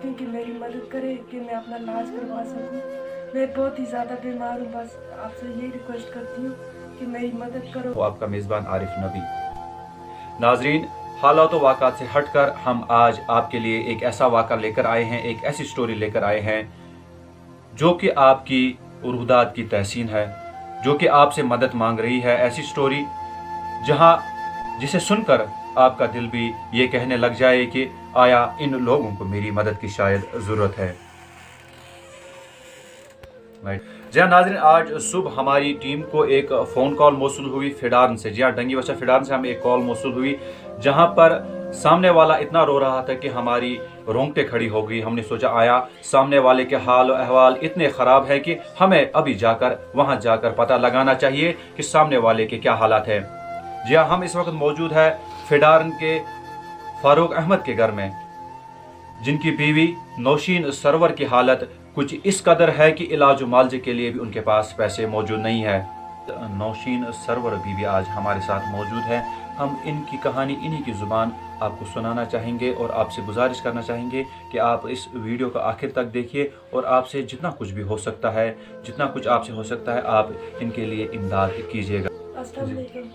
चाहती हूँ कि मेरी मदद करें कि मैं अपना इलाज करवा सकूँ। मैं बहुत ही ज़्यादा बीमार हूँ, बस आपसे यही रिक्वेस्ट करती हूँ कि मेरी मदद करो। वो आपका मेज़बान आरिफ नबी। नाजरीन, हालात व वाक़ात से हटकर हम आज आपके लिए एक ऐसा वाक़ा लेकर आए हैं, एक ऐसी स्टोरी लेकर आए हैं जो कि आपकी रूहदाद की तहसीन है, जो कि आपसे मदद मांग रही है। ऐसी स्टोरी जिसे सुनकर आपका दिल भी ये कहने लग जाए कि आया इन लोगों को मेरी मदद की शायद ज़रूरत है। जी हाँ नाज़रीन, आज सुबह हमारी टीम को एक फ़ोन कॉल मौसूल हुई फिडारन से। जी हाँ, डंगी वशा फिडारन से हमें एक कॉल मौसूल हुई, जहाँ पर सामने वाला इतना रो रहा था कि हमारी रोंगटे खड़ी हो गई। हमने सोचा आया सामने वाले के हाल अहवाल इतने ख़राब है कि हमें अभी जाकर वहाँ जाकर पता लगाना चाहिए कि सामने वाले के क्या हालात हैं। जी हाँ, हम इस वक्त मौजूद है फिडारन के फारूक अहमद के घर में, जिनकी बीवी नौशीन सरवर की हालत कुछ इस कदर है कि इलाज मुआवजे के लिए भी उनके पास पैसे मौजूद नहीं है। नौशीन सरवर बीवी आज हमारे साथ मौजूद है। हम इनकी कहानी इन्हीं की ज़ुबान आपको सुनाना चाहेंगे और आपसे गुजारिश करना चाहेंगे कि आप इस वीडियो को आखिर तक देखिए और आपसे जितना कुछ भी हो सकता है, जितना कुछ आपसे हो सकता है, आप इनके लिए इमदाद कीजिएगा। अस्सलाम वालेकुम,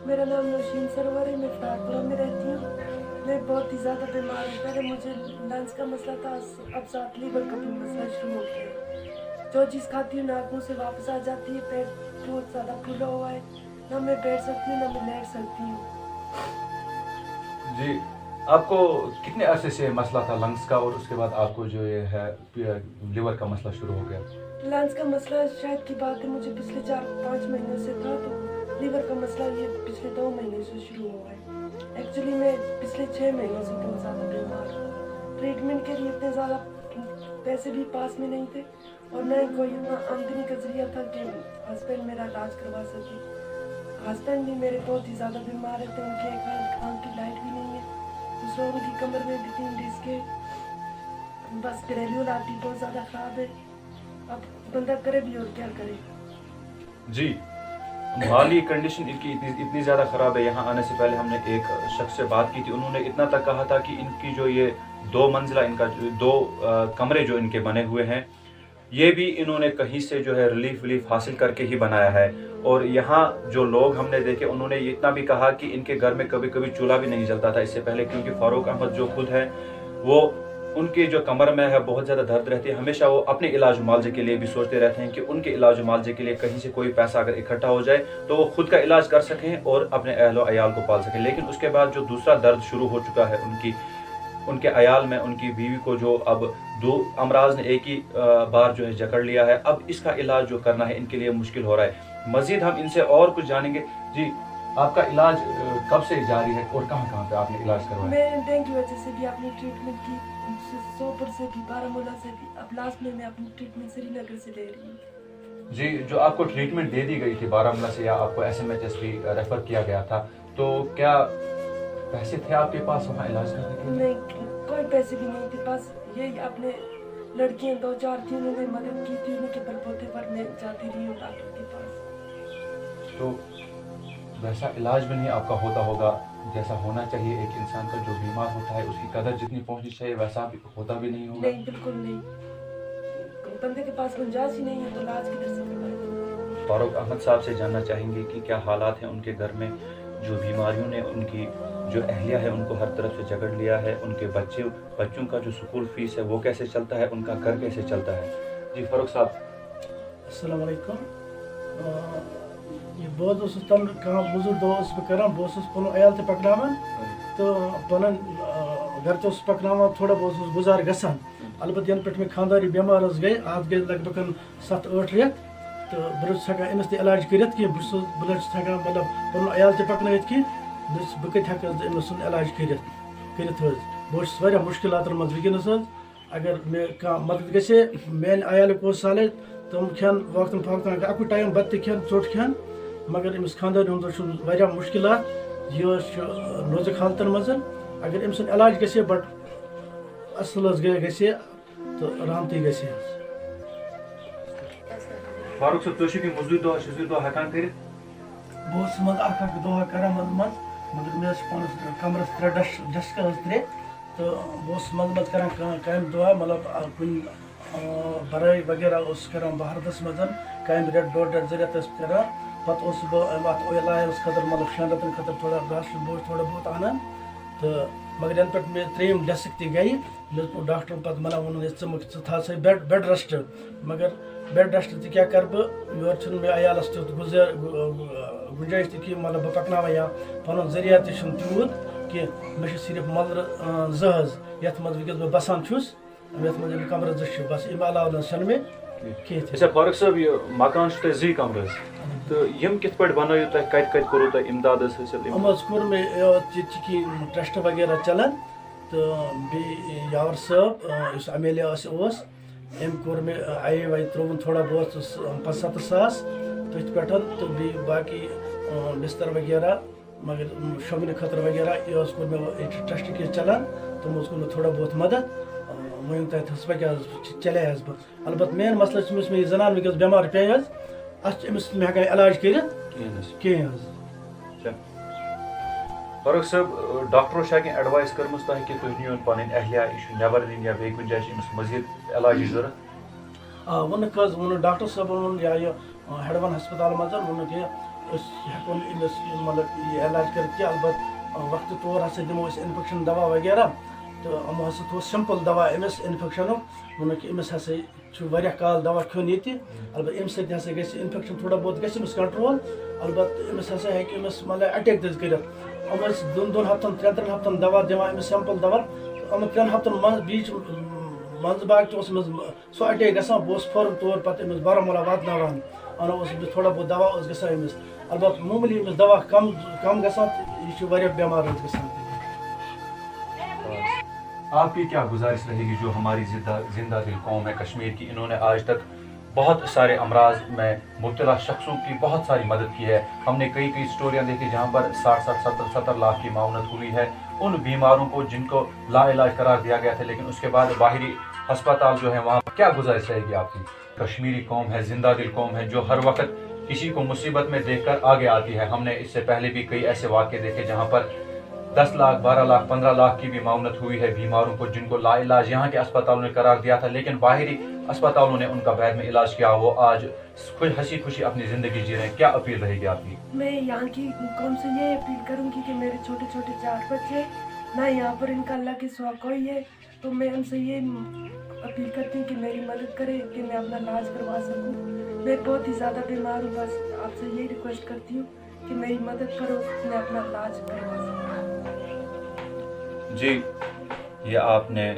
मेरा नाम नौशीन सरवर है, मैं फरारपुरा में रहती हूँ। मैं बहुत ही ज़्यादा बीमार हूँ। पहले मुझे लंग्स का मसला था, अब साथ लीवर का भी मसला शुरू हो गया। जो चीज़ खाती हूँ नाक मुँह से वापस आ जाती है। पेट बहुत ज़्यादा फूला हुआ है, ना मैं बैठ सकती हूँ ना मैं लेट सकती हूँ। जी, आपको कितने अरसे से मसला था लंग्स का, और उसके बाद आपको जो ये है लिवर का मसला शुरू हो गया? लंग्स का मसला शायद की बात है मुझे पिछले 4-5 महीनों से था, तो लिवर का मसला ये पिछले 2 महीने से शुरू हुआ है। एक्चुअली मैं पिछले 6 महीनों से बहुत ज़्यादा बीमार हूँ। ट्रीटमेंट के लिए इतने ज़्यादा पैसे भी पास में नहीं थे और न ही कोई इतना आमदनी का जरिया था कि हस्बैंड मेरा इलाज करवा सके। हस्बैंड भी मेरे बहुत ही ज़्यादा बीमार रहते हैं, उनके एक आंख की लाइट भी नहीं है, दूसरा उनकी कमर में भी 3 डिस्क है। बस घरेलू हालात भी बहुत ज़्यादा ख़राब है। अब बंदा करे भी और क्या करे। जी, माली कंडीशन इनकी इतनी ज़्यादा ख़राब है। यहाँ आने से पहले हमने एक शख्स से बात की थी, उन्होंने इतना तक कहा था कि इनकी जो ये 2 मंजिला इनका 2 कमरे जो इनके बने हुए हैं, ये भी इन्होंने कहीं से जो है रिलीफ हासिल करके ही बनाया है। और यहाँ जो लोग हमने देखे, उन्होंने इतना भी कहा कि इनके घर में कभी कभी चूल्हा भी नहीं जलता था इससे पहले, क्योंकि फारूक अहमद जो खुद है वो उनके जो कमर में है बहुत ज़्यादा दर्द रहती है। हमेशा वो अपने इलाज मुआवजे के लिए भी सोचते रहते हैं कि उनके इलाज मुआवजे के लिए कहीं से कोई पैसा अगर इकट्ठा हो जाए तो वो खुद का इलाज कर सकें और अपने अहलो अयाल को पाल सकें। लेकिन उसके बाद जो दूसरा दर्द शुरू हो चुका है उनके अयाल में, उनकी बीवी को जो अब 2 अमराज ने एक ही बार जो है जकड़ लिया है, अब इसका इलाज जो करना है इनके लिए मुश्किल हो रहा है। मजीद हम इनसे और कुछ जानेंगे। जी, आपका इलाज कब से जारी है और कहाँ पे आपने इलाज करवाया? मैं डेंगू की वजह से भी अपनी ट्रीटमेंट की, सोपर से भी, बारामूला से भी, अब लास्ट में मैं अपनी ट्रीटमेंट श्रीनगर से ले रही हूँ। जी, जो आपको ट्रीटमेंट दे दी गई थी बारामूला से या आपको SMHS भी रेफर किया गया था, तो क्या पैसे थे आपके पास वहाँ इलाज करने के लिए? नहीं, कोई पैसे भी नहीं थे, बस यही अपने लड़कियाँ 2-4 थी, उन्होंने मदद की थी, उनके बलबूते पर मैं जाती रही हूँ डॉक्टर के पास। तो वैसा इलाज भी नहीं आपका होता होगा जैसा होना चाहिए। एक इंसान का जो बीमार होता है उसकी कदर जितनी पहुंचनी चाहिए वैसा भी होता भी नहीं होगा। नहीं, बिल्कुल नहीं। बंदे के पास गुंजाइश ही नहीं है तो इलाज किधर से करवाएं? फारूक अहमद साहब से जानना चाहेंगे कि क्या हालात हैं उनके घर में, जो बीमारियों ने उनकी जो अहलिया है उनको हर तरफ से जकड़ लिया है, उनके बच्चों का जो स्कूल फीस है वो कैसे चलता है, उनका घर कैसे चलता है। जी फारूक साहब। अस्सलाम वालेकुम। ये बहुत तम कहाँ मजूर दो कर बहुत पन अयाल तो पकन तो पन घर तो पकन थोड़ा बहुत गुजार गसान। अलबत् यन पे मे खानदारी बेमार गई, आज गई लगभग 7-8 रेत, तो बहुत हेकान अमिस तो इलाज कर बहुत हेकान मतलब पन अयाल तो पकन कह बह कत अमिस इलाज कर बहुत मुश्किल मज वनस। अगर मे कह मदद गे मेन अयाल साले तम खान वक्तन फवक्तन अकु टाइम बत खान चोट खान, मगर अमिस खानदार मुश्किल यह नोजक हालतन मज। अगर अम इलाज गे बट असल गे तो रामती गे। फारूक साहब तुम मजदूर दो हेकान कर बहुत मज दह कर मगर मे पान कमरस 3 डस्क 3, تو بہت مز کران کامہ دۄہ مطلب کُنہِ برٲے وغیرہ اوسُس کران بھارتس منٛز کامہِ رٮ۪تھ ڈۄڈ رٮ۪تھ 2 رٮ۪تھ ٲسۍ کران پتہٕ اوسُس بہٕ اتھ اویل آیلس خٲطرٕ مطلب 6 رٮ۪تن خٲطرٕ تھوڑا راشن بوج تھوڑا بہت انان تہٕ مگر ینہٕ پٮ۪ٹھ مےٚ 3یم ڈٮ۪سک تہِ گٔیہِ مےٚ دوٚپ ڈاکٹرن پتہٕ منع ووٚنُن ژٕ تھاو سا بٮ۪ڈ ریسٹ مگر بٮ۪ڈ ریسٹ تہِ کیٛاہ کرٕ بہٕ یورٕ چھُنہٕ مےٚ عیالس تیُتھ گُنجٲیش تہِ کہِ مطلب بہٕ پکناوان یا پنُن ذٔریعہٕ تہِ چھُنہٕ تیوٗت کینٛہہ مےٚ چھِ صرف ملرٕ 2 حظ یتھ منٛز وٕنکٮ۪س بہٕ بسان چھُس یتھ منٛز یِم کمرٕ 2 چھِ بس امہِ علاوٕ نہ چھنہٕ مےٚ کینٛہہ تہِ. اچھا فاروق صٲب یہ مکان چھُ تۄہہِ 2 کمرٕ تو یم کِتھ پٲٹھۍ بنٲیِو تۄہہِ کتہِ کوٚروٕ تۄہہِ امداد حٲصِل یِم حظ کوٚر مےٚ ییٚتہِ چھِ کینٛہہ ٹرٛسٹ وغیرہ چلان تہٕ بیٚیہِ یاور صٲب یُس MLA اوس أمۍ کوٚر مےٚ IAY ترٛووُن تھوڑا بہت 75 ساس تٔتھۍ پٮ۪ٹھ تہٕ بیٚیہِ باقٕے بستر وغیرہ مگر شۄنٛگنہٕ خٲطرٕ وغیرہ یہِ حظ کوٚر مےٚ ییٚتہِ ٹرٛسٹ کینٛہہ چلان تِمو حظ کوٚر مےٚ تھوڑا بہت مدد ؤنِو تۄہہِ حظ پکہِ حظ چلے حظ بہٕ البتہ مین مسلہٕ چھُ مےٚ یہِ زنان وٕنکٮ۪س بٮ۪مار پیٚیہِ حظ اتھ چھِ أمِس چھُنہٕ مےٚ ہٮ۪کان علاج کٔرِتھ کِہیٖنۍ حظ. فاروق صٲب ڈاکٹرو چھا کینٛہہ ایڈوایس کٔرمٕژ تۄہہِ کہِ تُہۍ نِیوٗن پنٕنۍ اہلیہ یہِ چھُ نٮ۪بر نِنۍ یا بیٚیہِ کُنہِ جایہِ چھِ أمِس مزیٖد علاجٕچ ضروٗرت؟ ووٚنُکھ حظ ووٚنُکھ ڈاکٹر صٲبن ووٚن یا یہِ ہٮ۪ڈوَن ہسپتال منٛز ووٚنُکھ یہِ أسۍ ہٮ۪کو نہٕ أمِس مطلب یہِ علاج کٔرِتھ کینٛہہ البتہ وقتہٕ طور ہسا دِمو أسۍ اِنفیکشن دوا وغیرہ تہٕ یِمو ہسا تھوٚو سمپل دوا أمِس اِنفیکشنُک ووٚنُکھ أمِس ہسا چھُ واریاہ کال دوا کھیوٚن ییٚتہِ البتہ اَمہِ سۭتۍ ہسا گژھِ اِنفیکشن تھوڑا بہت گژھِ أمِس کنٹرول البتہ أمِس ہسا ہیٚکہِ أمِس مطلب اٹیک تہِ کٔرِتھ یِم ٲسۍ 2 ہفتن 3 ہفتن دوا دِوان أمِس سمپل دوا یِمن 3 ہفتن منٛز بیٖچ منٛزٕ باغ تہِ اوس أمِس سُہ اٹیک گژھان بہٕ اوسُس فوراً طور پتہٕ أمِس بارہمولہ واتناوان انان اوسُس بہٕ تھوڑا بہت دوا اوس گژھان أمِس البتہ معموٗلی أمِس دوا کم گژھان تہٕ یہِ چھُ واریاہ بٮ۪مار حظ گژھان. آپ کی کیا گزارش رہے گی جو ہماری زندہ دل قوم ہے کشمیر کی انہوں نے آج تک بہت سارے امراض میں مبتلا شخصوں کی بہت ساری مدد کی ہے. ہم نے کئی اسٹوریاں دیکھی جہاں پر 60-70 لاکھ کی معاونت ہوئی ہے ان بیماروں کو جن کو لا علاج قرار دیا گیا تھا لیکن اس کے بعد باہری ہسپتال جو ہے وہاں کیا گزارش رہے گی آپ کی؟ کشمیری قوم ہے زندہ دل قوم ہے جو ہر وقت کسی کو مصیبت میں دیکھ کر آگے آتی ہے. ہم نے اس سے پہلے بھی کئی ایسے واقعے دیکھے جہاں پر 10 لاکھ 12 لاکھ 15 لاکھ کی بھی معاونت ہوئی ہے بیماروں کو جن کو لا علاج یہاں کے اسپتالوں نے قرار دیا تھا لیکن باہری اسپتالوں نے ان کا بعد میں علاج کیا وہ آج ہنسی خوشی اپنی زندگی جی رہے ہیں. کیا اپیل رہے گی آپ کی؟ میں یہاں کی قوم سے یہ اپیل کروں گی کہ میرے چھوٹے چھوٹے 4 بچے نہ یہاں پر ان کا اللہ کے سوا کوئی ہے تو میں ان سے یہ اپیل کرتی ہوں کہ میری مدد کرے کہ میں اپنا علاج کروا سکوں. میں بہت ہی زیادہ بیمار ہوں بس آپ سے یہی ریکویسٹ کرتی ہوں کہ میری مدد کرو میں اپنا علاج کروا سکوں. جی یہ آپ نے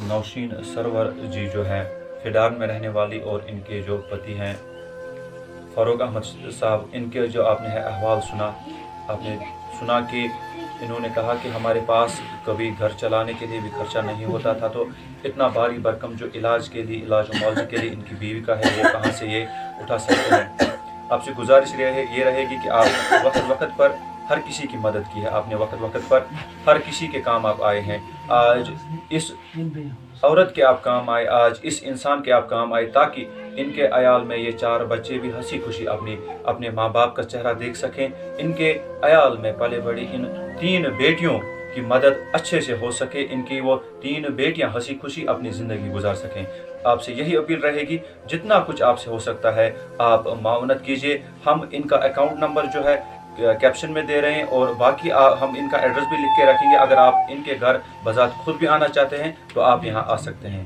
نوشین سرور جی جو ہے کھڈار میں رہنے والی اور ان کے جو پتی ہیں فاروق احمد صاحب ان کے جو آپ نے احوال سنا آپ نے سنا کہ انہوں نے کہا کہ ہمارے پاس کبھی گھر چلانے کے لیے بھی خرچہ نہیں ہوتا تھا تو اتنا بھاری برکم جو علاج کے لیے علاج و معالجے کے لیے ان کی بیوی کا ہے وہ کہاں سے یہ اٹھا سکتے ہیں. آپ سے گزارش یہ رہے گی کہ آپ وقت پر ہر کسی کی مدد کی ہے. آپ نے وقت پر ہر کسی کے کام آپ آئے ہیں. آج اس عورت کے آپ کام آئے آج اس انسان کے آپ کام آئے تاکہ ان کے عیال میں یہ 4 بچے بھی ہنسی خوشی اپنے ماں باپ کا چہرہ دیکھ سکیں. ان کے عیال میں پلے بڑی ان 3 بیٹیوں کی مدد اچھے سے ہو سکے ان کی وہ 3 بیٹیاں ہنسی خوشی اپنی زندگی گزار سکیں. آپ سے یہی اپیل رہے گی جتنا کچھ آپ سے ہو سکتا ہے آپ معاونت کیجیے. ہم ان کا اکاؤنٹ نمبر جو ہے کیپشن میں دے رہے ہیں اور باقی ہم ان کا ایڈریس بھی لکھ کے رکھیں گے. اگر آپ ان کے گھر بذات خود بھی آنا چاہتے ہیں تو آپ یہاں آ سکتے ہیں.